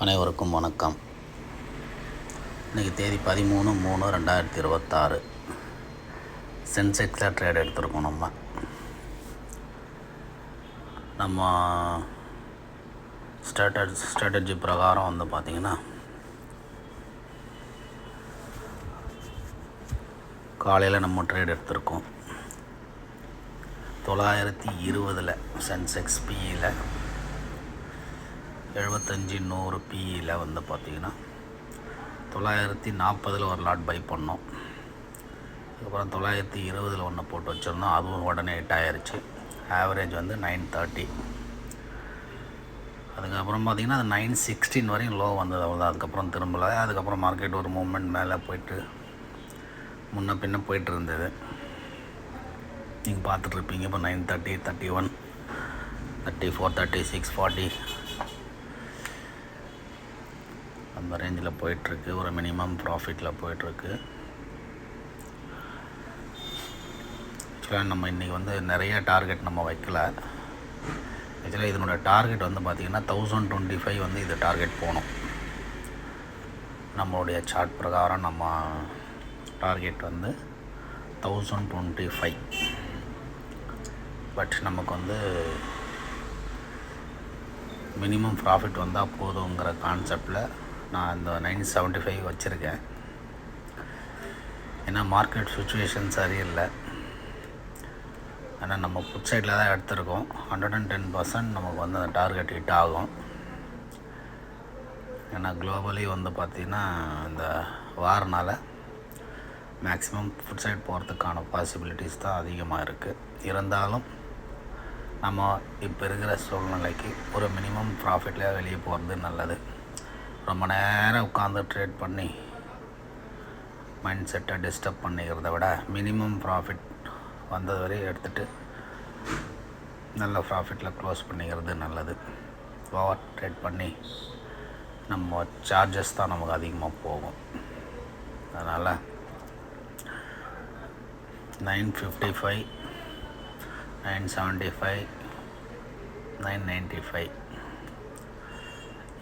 அனைவருக்கும் வணக்கம். இன்றைக்கி தேதி 13/3/2026. சென்செக்ஸில் ட்ரேட் எடுத்திருக்கோம். நம்ம ஸ்ட்ராட்டஜி பிரகாரம் பார்த்திங்கன்னா காலையில் நம்ம ட்ரேட் எடுத்திருக்கோம் 920 சென்செக்ஸ் பிஇயில் 75-100 பிஇயில் பார்த்திங்கன்னா 940 ஒரு லாட் பை பண்ணோம். அதுக்கப்புறம் 920 ஒன்று போட்டு வச்சுருந்தோம். அதுவும் உடனே ஹிட் ஆகிருச்சு. ஆவரேஜ் 930. அதுக்கப்புறம் பார்த்திங்கன்னா அது 916 வரையும் லோ வந்தது. அவ்வளோதான். அதுக்கப்புறம் திரும்பலை. அதுக்கப்புறம் மார்க்கெட் ஒரு மூமெண்ட் மேலே போய்ட்டு முன்ன பின்ன போய்ட்டு இருந்தது. நீங்கள் பார்த்துட்ருப்பீங்க. இப்போ 930, 31, 34, 36, 40 அந்த ரேஞ்சில் போயிட்டுருக்கு. ஒரு மினிமம் ப்ராஃபிட்டில் போயிட்டுருக்கு. ஆக்சுவலாக நம்ம இன்றைக்கி நிறைய டார்கெட் நம்ம வைக்கல. ஆக்சுவலாக இதனோட டார்கெட் பார்த்திங்கன்னா 1025 இது டார்கெட் போகணும். நம்மளுடைய சார்ட் பிரகாரம் நம்ம டார்கெட் 1025. பட் நமக்கு மினிமம் ப்ராஃபிட் வந்தால் போதுங்கிற கான்செப்டில் நான் இந்த 975 வச்சுருக்கேன். ஏன்னா மார்க்கெட் சுச்சுவேஷன் சரியில்லை. ஆனால் நம்ம புட் சைடில் தான் எடுத்திருக்கோம். 110% நமக்கு அந்த டார்கெட் ஹிட் ஆகும். ஏன்னா குளோபலி பார்த்திங்கன்னா இந்த வாரனால் மேக்ஸிமம் ஃபுட் சைட் போகிறதுக்கான பாசிபிலிட்டிஸ் தான் அதிகமாக இருக்குது. இருந்தாலும் நம்ம இப்போ இருக்கிற சூழ்நிலைக்கு ஒரு மினிமம் ப்ராஃபிட்டில் வெளியே போகிறது நல்லது. ரொம்ப நேரம் உட்காந்து ட்ரேட் பண்ணி மைண்ட் செட்டை டிஸ்டர்ப் பண்ணிக்கிறத விட மினிமம் ப்ராஃபிட் வந்தது வரையும் எடுத்துகிட்டு நல்ல ப்ராஃபிட்டில் க்ளோஸ் பண்ணிக்கிறது நல்லது. ஓவர் ட்ரேட் பண்ணி நம்ம சார்ஜஸ் தான் நமக்கு அதிகமாக போகும். அதனால் 955, 975, 995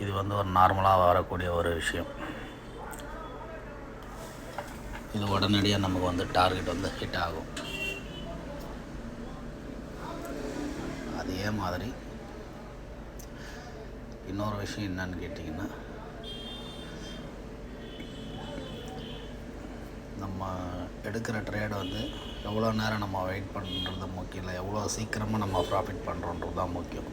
இது ஒரு நார்மலாக வரக்கூடிய ஒரு விஷயம். இது உடனடியாக நமக்கு டார்கெட் ஹிட் ஆகும். அதே மாதிரி இன்னொரு விஷயம் என்னன்னு கேட்டிங்கன்னா, நம்ம எடுக்கிற ட்ரேடு எவ்வளோ நேரம் நம்ம வெயிட் பண்ணுறது முக்கியம் இல்லை, எவ்வளோ சீக்கிரமாக நம்ம ப்ராஃபிட் பண்ணுறோன்றது தான் முக்கியம்.